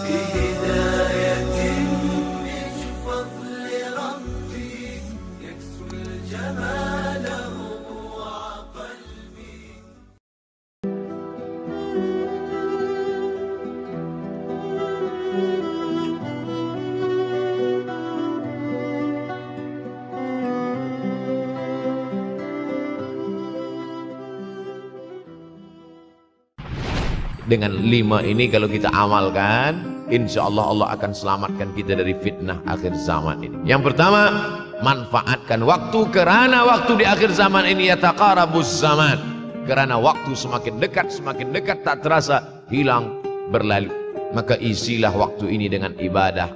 بهداية من فضل ربي يكسو الجمال ربوع قلبي. Dengan 5 ini kalau kita amalkan, insya Allah Allah akan selamatkan kita dari fitnah akhir zaman ini. Yang pertama, manfaatkan waktu, kerana waktu di akhir zaman ini yataqarabus zaman, kerana waktu semakin dekat tak terasa hilang berlalu. Maka isilah waktu ini dengan ibadah.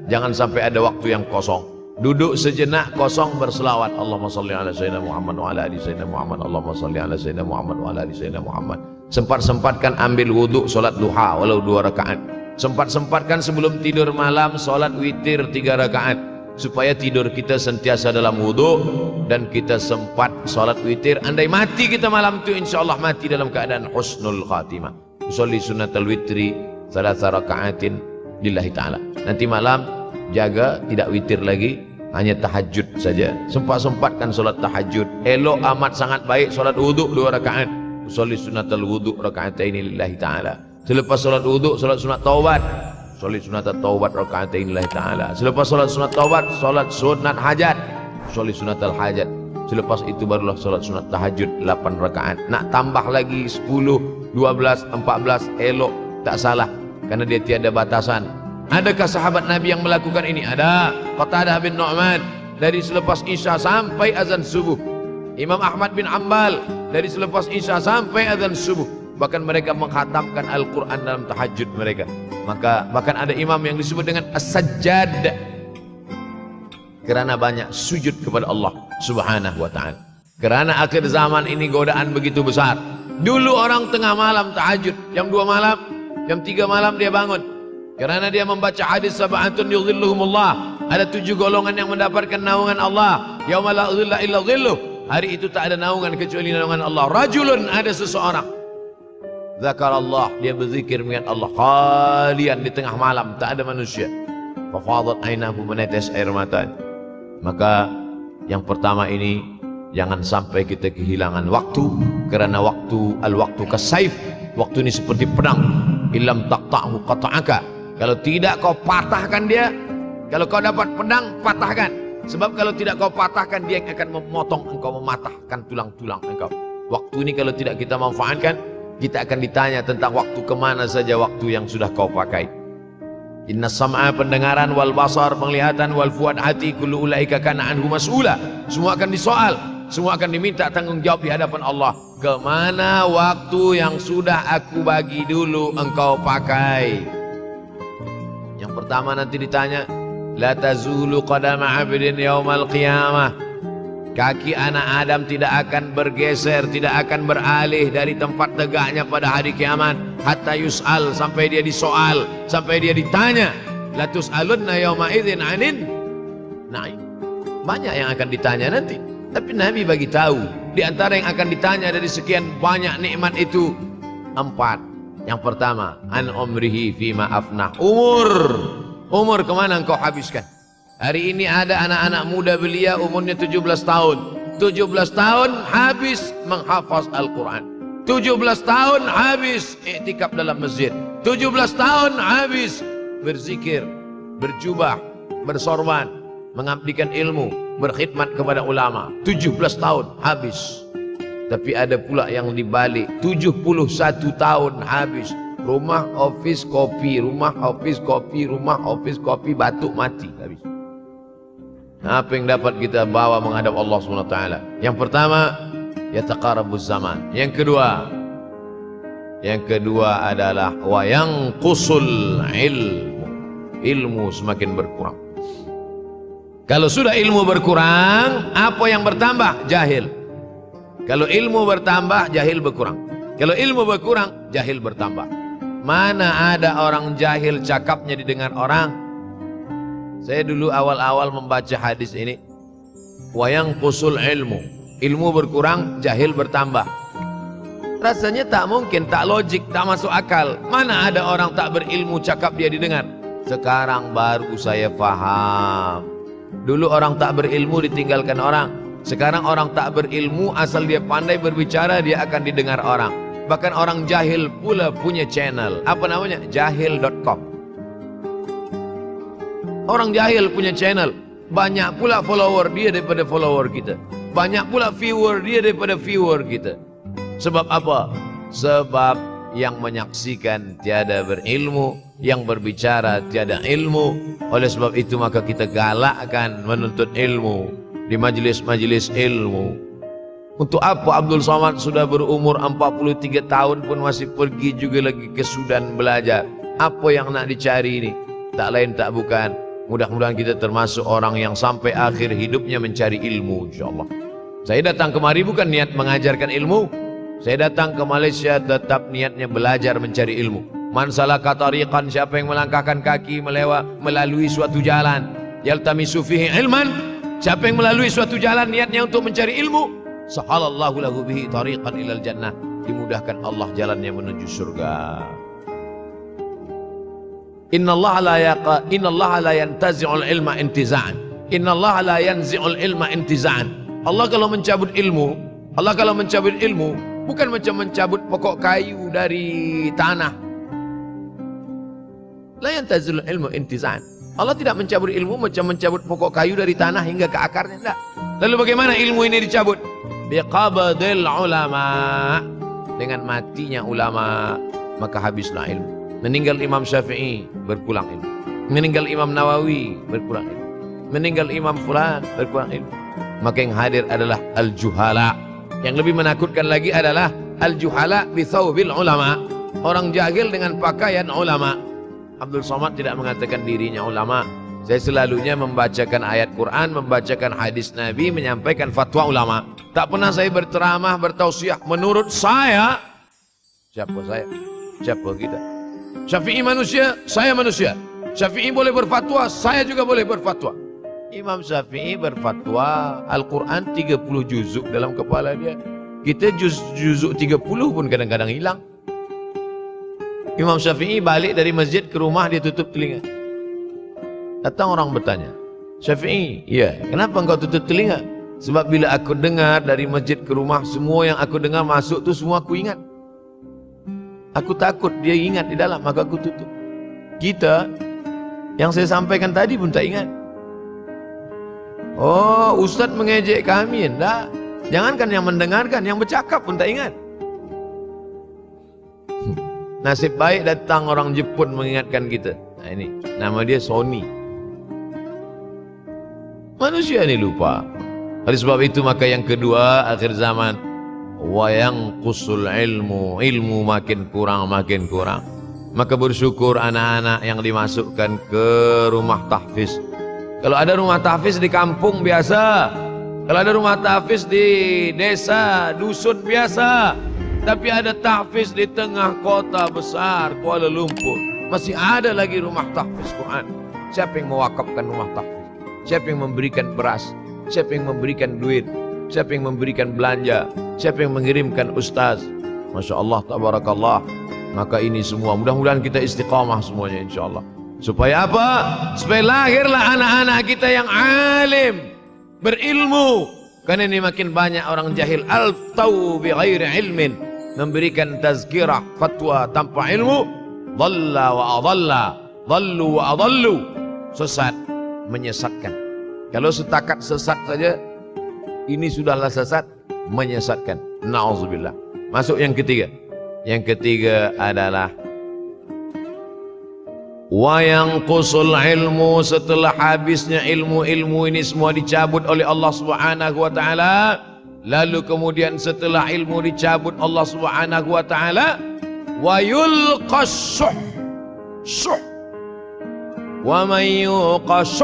Jangan sampai ada waktu yang kosong. Duduk sejenak kosong berselawat, Allahumma salli ala sayyidina Muhammad wa ala ali sayyidina Muhammad, Allahumma salli ala sayyidina Muhammad wa ala ali sayyidina Muhammad. Sempat-sempatkan ambil wudhu, solat duha walau 2 rakaat. Sempat-sempatkan sebelum tidur malam solat witir 3 rakaat, supaya tidur kita sentiasa dalam wudhu dan kita sempat solat witir. Andai mati kita malam itu, insya Allah mati dalam keadaan husnul khatimah. Usolli sunnatal witri 3 rakaatin lillahi ta'ala. Nanti malam jaga tidak witir lagi, hanya tahajud saja. Sempat-sempatkan solat tahajud. Elok amat sangat baik solat wudhu 2 rakaat. Usolli sunnatal wudhu raka'ataini lillahi ta'ala. Selepas solat wudhu, solat sunat taubat. Usolli sunnatat taubat raka'ataini lillahi ta'ala. Selepas solat sunat taubat, solat sunat hajat. Usolli sunnatal hajat. Selepas itu barulah solat sunat tahajud 8 rakaat. Nak tambah lagi 10, 12, 14, elok, tak salah, karena dia tiada batasan. Adakah sahabat Nabi yang melakukan ini? Ada. Qatadah bin Nu'man dari selepas Isya sampai azan subuh. Imam Ahmad bin Ambal dari selepas Isya sampai azan subuh. Bahkan mereka menghatamkan Al-Quran dalam tahajud mereka. Maka bahkan ada imam yang disebut dengan As-Sajjad, kerana banyak sujud kepada Allah Subhanahu wa ta'ala. Kerana akhir zaman ini godaan begitu besar. Dulu orang tengah malam tahajud, jam 2 malam, jam 3 malam dia bangun, kerana dia membaca hadis sab'atun yudhilluhumullah. Ada 7 golongan yang mendapatkan naungan Allah. Yauma la dhilla illa dhilluh. Hari itu tak ada naungan kecuali naungan Allah. Rajulun, ada seseorang, zakarallah, dia berzikir mengingat Allah, khalian, di tengah malam tak ada manusia. Fafadat ainahu, menetes air mata. Maka yang pertama ini, jangan sampai kita kehilangan waktu, kerana waktu, al-waktu kasaif, waktu ini seperti pedang. Illam taqta'hu qata'aka. Kalau tidak kau patahkan dia. Kalau kau dapat pedang, patahkan. Sebab kalau tidak kau patahkan, dia yang akan memotong engkau, mematahkan tulang-tulang engkau. Waktu ini kalau tidak kita manfaatkan, kita akan ditanya tentang waktu, kemana saja waktu yang sudah kau pakai. Inna sam'a, pendengaran, wal basar, penglihatan, wal fuad, hati, kullu ulaika kana anhu mas'ula. Semua akan disoal, semua akan diminta tanggung jawab di hadapan Allah. Kemana waktu yang sudah aku bagi dulu engkau pakai? Yang pertama nanti ditanya, la tazulu qadama 'abdin yaumal qiyamah. Kaki anak Adam tidak akan bergeser, tidak akan beralih dari tempat tegaknya pada hari kiamat, hatta yus'al, sampai dia disoal, sampai dia ditanya. La tus'alunna yauma idzin 'anin na'im. Banyak yang akan ditanya nanti, tapi Nabi bagi tahu di antara yang akan ditanya dari sekian banyak nikmat itu 4. Yang pertama, an umrihi fima afnah. Umur kemana engkau habiskan? Hari ini ada anak-anak muda belia umurnya 17 tahun. 17 tahun habis menghafaz Al-Quran. 17 tahun habis iktikaf dalam masjid. 17 tahun habis berzikir, berjubah, bersorban, mengabdikan ilmu, berkhidmat kepada ulama. 17 tahun habis. Tapi ada pula yang dibalik, 71 tahun habis. Rumah, office, kopi, rumah, office, kopi, rumah, office, kopi, batuk, mati habis. Apa yang dapat kita bawa menghadap Allah SWT? Yang pertama, yataqarabuz zaman. Yang kedua adalah wa yanqusul ilmu. Ilmu semakin berkurang. Kalau sudah ilmu berkurang, apa yang bertambah? Jahil. Kalau ilmu bertambah, jahil berkurang. Kalau ilmu berkurang, jahil bertambah. Mana ada orang jahil cakapnya didengar orang? Saya dulu awal-awal membaca hadis ini, wa yanqusul ilmu. Ilmu berkurang, jahil bertambah. Rasanya tak mungkin, tak logik, tak masuk akal. Mana ada orang tak berilmu cakap dia didengar. Sekarang baru saya faham. Dulu orang tak berilmu ditinggalkan orang. Sekarang orang tak berilmu asal dia pandai berbicara dia akan didengar orang. Bahkan orang jahil pula punya channel. Apa namanya? Jahil.com. Orang jahil punya channel. Banyak pula follower dia daripada follower kita. Banyak pula viewer dia daripada viewer kita. Sebab apa? Sebab yang menyaksikan tiada berilmu, yang berbicara tiada ilmu. Oleh sebab itu maka kita galakkan menuntut ilmu di majlis-majlis ilmu. Untuk apa Abdul Somad sudah berumur 43 tahun pun masih pergi juga lagi ke Sudan belajar? Apa yang nak dicari ini? Tak lain tak bukan, mudah-mudahan kita termasuk orang yang sampai akhir hidupnya mencari ilmu, insyaAllah. Saya datang kemari bukan niat mengajarkan ilmu. Saya datang ke Malaysia tetap niatnya belajar mencari ilmu. Man salaka tariqan, siapa yang melangkahkan kaki melalui suatu jalan, yaltamisu fihi ilman, siapa yang melalui suatu jalan niatnya untuk mencari ilmu, sahalallahu lahu bihi tariqan ilal jannah, dimudahkan Allah jalannya menuju surga. Innallaha la yantazi'ul ilma intiza'an. Innallaha la yanzi'ul ilma intiza'an. Allah kalau mencabut ilmu bukan macam mencabut pokok kayu dari tanah. La yantazilul ilmu intiza'an. Allah tidak mencabut ilmu macam mencabut pokok kayu dari tanah hingga ke akarnya, tidak. Lalu bagaimana ilmu ini dicabut? Biqabdil ulama. Dengan matinya ulama maka habislah ilmu. Meninggal Imam Syafi'i berpulang ilmu. Meninggal Imam Nawawi berpulang ilmu. Meninggal Imam Fulan berpulang ilmu. Maka yang hadir adalah al-juhala. Yang lebih menakutkan lagi adalah al-juhala bi thawbil ulama. Orang jahil dengan pakaian ulama. Abdul Somad tidak mengatakan dirinya ulama. Saya selalunya membacakan ayat Quran, membacakan hadis Nabi, menyampaikan fatwa ulama. Tak pernah saya berceramah, bertausiah. Menurut saya, siapa saya? Siapa kita? Syafi'i manusia, saya manusia. Syafi'i boleh berfatwa, saya juga boleh berfatwa. Imam Syafi'i berfatwa Al-Quran 30 juzuk dalam kepala dia. Kita juzuk 30 pun kadang-kadang hilang. Imam Syafi'i balik dari masjid ke rumah dia tutup telinga. Datang orang bertanya, Syafi'i, ya, kenapa engkau tutup telinga? Sebab bila aku dengar dari masjid ke rumah, semua yang aku dengar masuk tu semua aku ingat. Aku takut dia ingat di dalam, maka aku tutup. Kita, yang saya sampaikan tadi pun tak ingat. Oh, Ustaz mengejek kami, enggak. Jangankan yang mendengarkan, yang bercakap pun tak ingat. Nasib baik datang orang Jepun mengingatkan kita. Nah ini, nama dia Sony. Manusia ini lupa. Oleh sebab itu maka yang kedua akhir zaman, wayang kusul ilmu makin kurang. Maka bersyukur anak-anak yang dimasukkan ke rumah tahfiz. Kalau ada rumah tahfiz di kampung biasa, kalau ada rumah tahfiz di desa, dusun biasa, tapi ada tahfiz di tengah kota besar Kuala Lumpur, masih ada lagi rumah tahfiz Quran. Siapa yang mewakafkan rumah tahfiz? Siapa yang memberikan beras? Siapa yang memberikan duit? Siapa yang memberikan belanja? Siapa yang mengirimkan ustaz? Masya Allah, tabarakallah. Maka ini semua mudah-mudahan kita istiqamah semuanya insyaAllah. Supaya apa? Supaya lahirlah anak-anak kita yang alim, berilmu. Karena ini makin banyak orang jahil, al-taw bi ghairi ilmin, memberikan tazkirah, fatwa tanpa ilmu. Dhalla wa adalla, dhallu wa adallu, sesat, menyesatkan. Kalau setakat sesat saja, ini sudahlah sesat, menyesatkan. Na'udzubillah. Masuk yang ketiga. Yang ketiga adalah wayang qusul ilmu, setelah habisnya ilmu-ilmu ini semua dicabut oleh Allah Subhanahu wa taala. Lalu kemudian setelah ilmu dicabut Allah Subhanahu wa taala, wa yulqas syuh. Wa may yuqash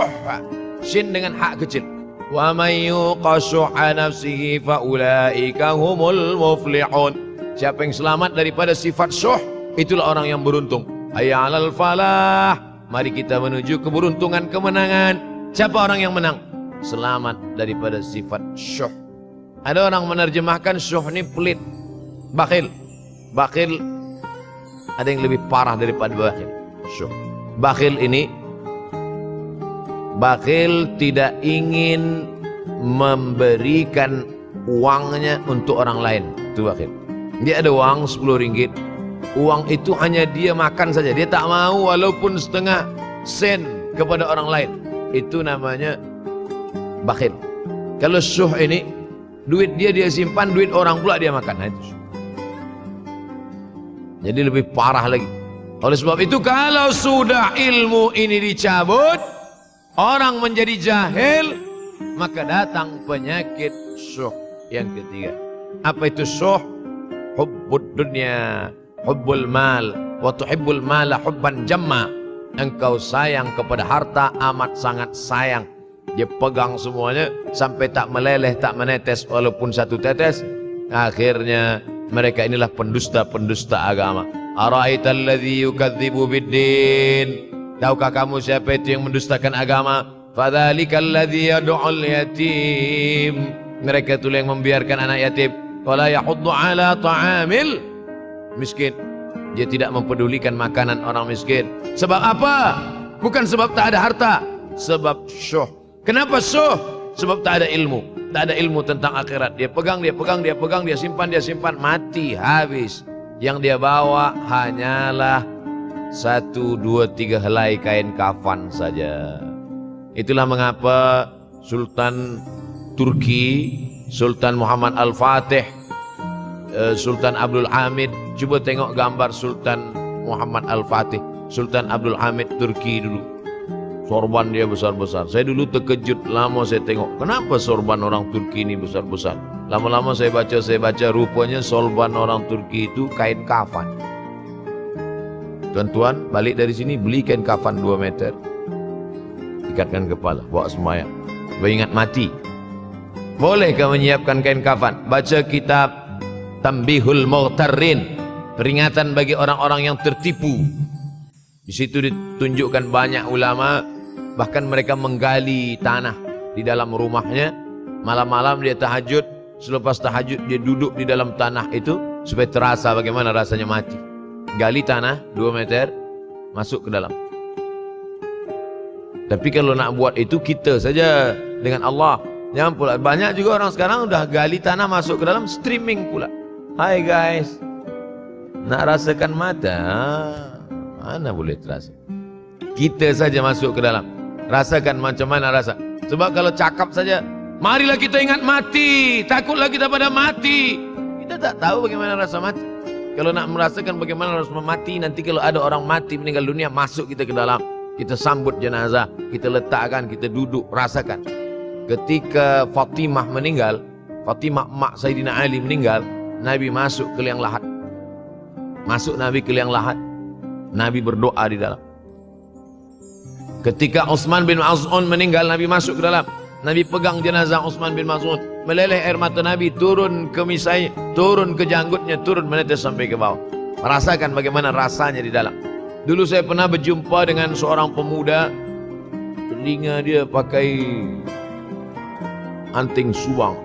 sin dengan hak kecil. Wa may yuqash nafsihi fa ulaika humul muflihun. Siapa yang selamat daripada sifat syuh, itulah orang yang beruntung. Hayya 'alal falah. Mari kita menuju keberuntungan, kemenangan. Siapa orang yang menang? Selamat daripada sifat syuh. Ada orang menerjemahkan syuh ini pelit, bakhil. Bakhil ada yang lebih parah daripada bakhil. Syuh. Bakhil ini, bakhil tidak ingin memberikan uangnya untuk orang lain. Itu bakhil. Dia ada uang 10 ringgit. Uang itu hanya dia makan saja. Dia tak mau walaupun setengah sen kepada orang lain. Itu namanya bakhil. Kalau syuh ini, duit dia simpan, duit orang pula dia makan. Nah, itu syuh. Jadi lebih parah lagi. Oleh sebab itu kalau sudah ilmu ini dicabut, orang menjadi jahil, maka datang penyakit syuh yang ketiga. Apa itu syuh? Hubbud dunya, hubbul mal, wa tuhibbul mala hubban jamma. Engkau sayang kepada harta amat sangat sayang. Dia pegang semuanya sampai tak meleleh, tak menetes walaupun satu tetes. Akhirnya mereka inilah pendusta-pendusta agama. Ara'aital ladzi yukadzibu biddin. Tahukah kamu siapa itu yang mendustakan agama? Fadzalikal ladzi yad'ul yatim. Mereka itu yang membiarkan anak yatim. Wala yahuddu ala ta'amil miskin. Dia tidak mempedulikan makanan orang miskin. Sebab apa? Bukan sebab tak ada harta, sebab syuh. Kenapa syuh? Sebab tak ada ilmu. Tak ada ilmu tentang akhirat. Dia pegang, dia simpan, mati, habis. Yang dia bawa hanyalah 1, 2, 3 helai kain kafan saja. Itulah mengapa Sultan Turki, Sultan Muhammad Al-Fatih, Sultan Abdul Hamid, coba tengok gambar Sultan Muhammad Al-Fatih, Sultan Abdul Hamid Turki dulu. Sorban dia besar-besar. Saya dulu terkejut, lama saya tengok. Kenapa sorban orang Turki ini besar-besar? Lama-lama saya baca, rupanya sorban orang Turki itu kain kafan. Tuan-tuan, balik dari sini beli kain kafan 2 meter. Ikatkan kepala, bawa sembahyang. Beringat mati. Bolehkah menyiapkan kain kafan? Baca kitab Tambihul Mughtarrin, peringatan bagi orang-orang yang tertipu. Di situ ditunjukkan banyak ulama, bahkan mereka menggali tanah di dalam rumahnya. Malam-malam dia tahajud, selepas tahajud dia duduk di dalam tanah itu supaya terasa bagaimana rasanya mati. Gali tanah 2 meter, masuk ke dalam. Tapi kalau nak buat itu kita saja dengan Allah. Jangan pula, banyak juga orang sekarang udah gali tanah masuk ke dalam, streaming pula. Hai guys, nak rasakan mata? Mana boleh terasa? Kita saja masuk ke dalam, rasakan macam mana rasa. Sebab kalau cakap saja, marilah kita ingat mati, takutlah kita pada mati. Kita tak tahu bagaimana rasa mati. Kalau nak merasakan bagaimana rasa mati, nanti kalau ada orang mati meninggal dunia, masuk kita ke dalam, kita sambut jenazah, kita letakkan, kita duduk, rasakan. Ketika Fatimah meninggal, Fatimah mak Sayyidina Ali meninggal, Nabi masuk ke liang lahat. Masuk Nabi ke liang lahat. Nabi berdoa di dalam. Ketika Utsman bin Maz'un meninggal, Nabi masuk ke dalam. Nabi pegang jenazah Utsman bin Maz'un. Meleleh air mata Nabi turun ke misai, turun ke janggutnya, turun menetes sampai ke bawah. Merasakan bagaimana rasanya di dalam. Dulu saya pernah berjumpa dengan seorang pemuda, telinga dia pakai anting subang.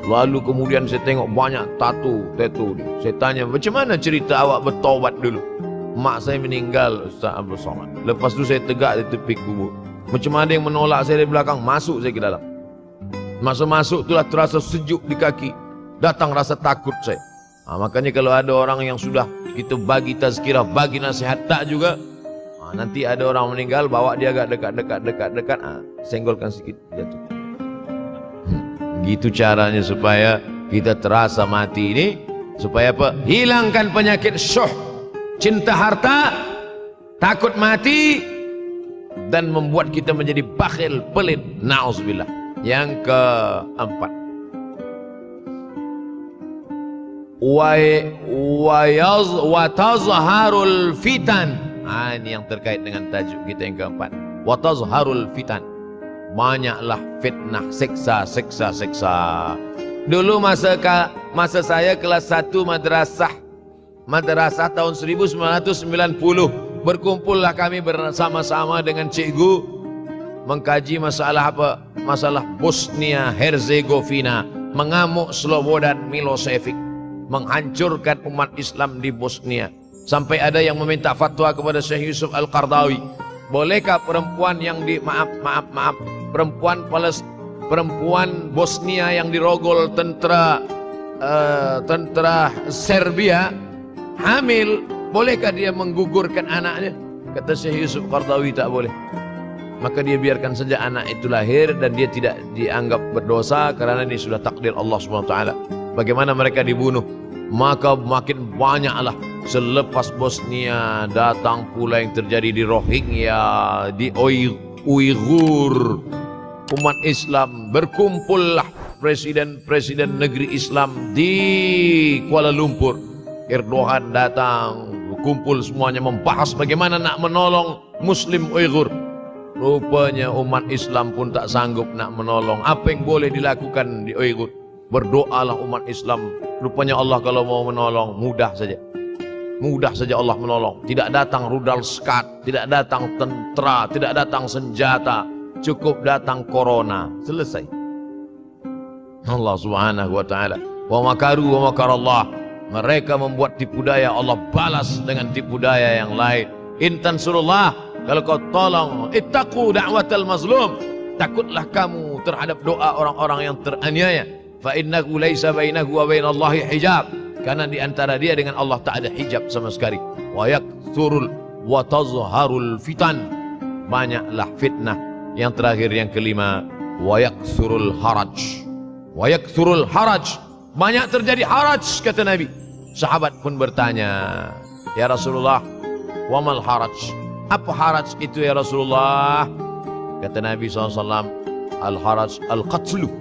Lalu kemudian saya tengok banyak tato dia. Saya tanya, macam mana cerita awak bertaubat dulu? Mak saya meninggal, Ustaz Abdul Somad. Lepas tu saya tegak di tepi kubur. Macam ada yang menolak saya dari belakang, masuk saya ke dalam. Masa masuk itulah terasa sejuk di kaki. Datang rasa takut saya. Makanya kalau ada orang yang sudah kita bagi tazkirah, bagi nasihat, tak juga. Nanti ada orang meninggal, bawa dia agak dekat. Senggolkan sedikit, jatuh. Gitu caranya supaya kita terasa mati ini. Supaya apa? Hilangkan penyakit syuh, cinta harta, takut mati, dan membuat kita menjadi bakhil, pelit. Na'udzubillah. Yang keempat, wa tazharul fitan. Ini yang terkait dengan tajuk kita yang keempat. Wa tazharul fitan. Banyaklah fitnah, siksa. Dulu masa saya kelas 1 madrasah tahun 1990, berkumpullah kami bersama-sama dengan cikgu mengkaji masalah apa? Masalah Bosnia Herzegovina, mengamuk Slobodan Milosevic. menghancurkan umat Islam di Bosnia. Sampai ada yang meminta fatwa kepada Syekh Yusuf Al-Qaradawi, bolehkah perempuan yang perempuan Bosnia yang dirogol tentara Serbia hamil, bolehkah dia menggugurkan anaknya? Kata Syekh Yusuf Qaradawi, tak boleh. Maka dia biarkan saja anak itu lahir dan dia tidak dianggap berdosa karena ini sudah takdir Allah SWT. Bagaimana mereka dibunuh? Maka makin banyaklah selepas Bosnia datang pula yang terjadi di Rohingya, di Uighur. Umat Islam berkumpullah presiden-presiden negeri Islam di Kuala Lumpur. Erdogan datang, kumpul semuanya membahas bagaimana nak menolong Muslim Uighur. Rupanya umat Islam pun tak sanggup nak menolong. Apa yang boleh dilakukan di Uighur? Berdoalah umat Islam. Rupanya Allah kalau mau menolong mudah saja. Mudah saja Allah menolong. Tidak datang rudal skat, tidak datang tentara, tidak datang senjata. Cukup datang corona. Selesai. Allah Subhanahu wa taala. Wa makaru wa makarallah. Mereka membuat tipu daya, Allah balas dengan tipu daya yang lain. In tansurullah, kalau kau tolong, ittaqu da'watal mazlum, takutlah kamu terhadap doa orang-orang yang teraniaya. Fa innahu laisa bainahu wa bainallahi hijab, karena di antara dia dengan Allah tak ada hijab sama sekali. Wa yakthurul wa tazharul fitan, banyaklah fitnah. Yang terakhir yang kelima, wa yakthurul haraj. Wa yakthurul haraj, banyak terjadi haraj, kata Nabi. Sahabat pun bertanya, ya Rasulullah, wa mal haraj? Apa haraj itu ya Rasulullah? Kata Nabi SAW, al-haraj al-qatlu.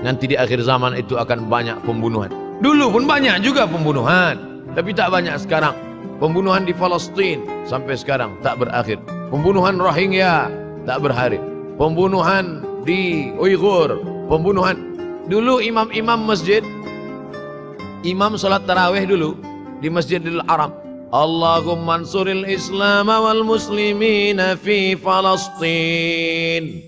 Nanti di akhir zaman itu akan banyak pembunuhan. Dulu pun banyak juga pembunuhan, tapi tak banyak sekarang. Pembunuhan di Palestina sampai sekarang tak berakhir. Pembunuhan Rohingya tak berakhir. Pembunuhan di Uighur, pembunuhan. Dulu imam-imam masjid, imam salat tarawih dulu di Masjidil Haram, Allahumma ansuril Islam wal muslimina fi Palestin.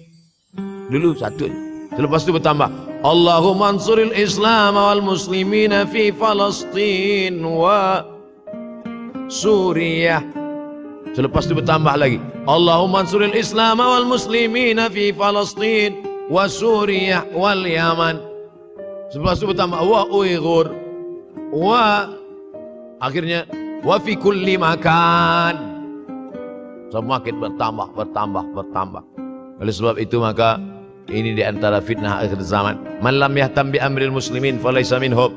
Dulu satu. Selepas itu bertambah, Allahumma ansuril Islam wal muslimina fi Palestin wa Suriah. Selepas itu bertambah lagi, Allahumma ansuril Islam wal muslimina fi Palestin wa Suriah wal Yaman. Selepas itu bertambah wa Uighur wa, akhirnya wa fi kulli makan. Semakin bertambah. Oleh sebab itu maka ini di antara fitnah akhir zaman. Man lam yahtam bi amril muslimin falaysa minhum.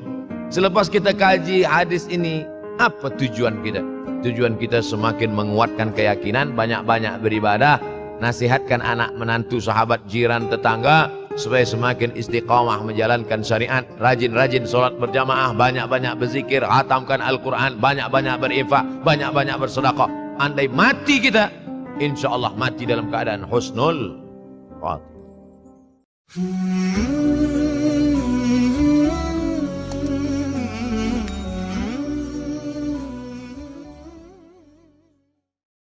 Selepas kita kaji hadis ini, apa tujuan kita? Tujuan kita semakin menguatkan keyakinan, banyak-banyak beribadah, nasihatkan anak menantu, sahabat, jiran, tetangga supaya semakin istiqamah menjalankan syariat, rajin-rajin solat berjamaah, banyak-banyak berzikir, hatamkan Al-Quran, banyak-banyak berinfak, banyak-banyak bersedekah. Andai mati kita, insya Allah mati dalam keadaan husnul khatimah.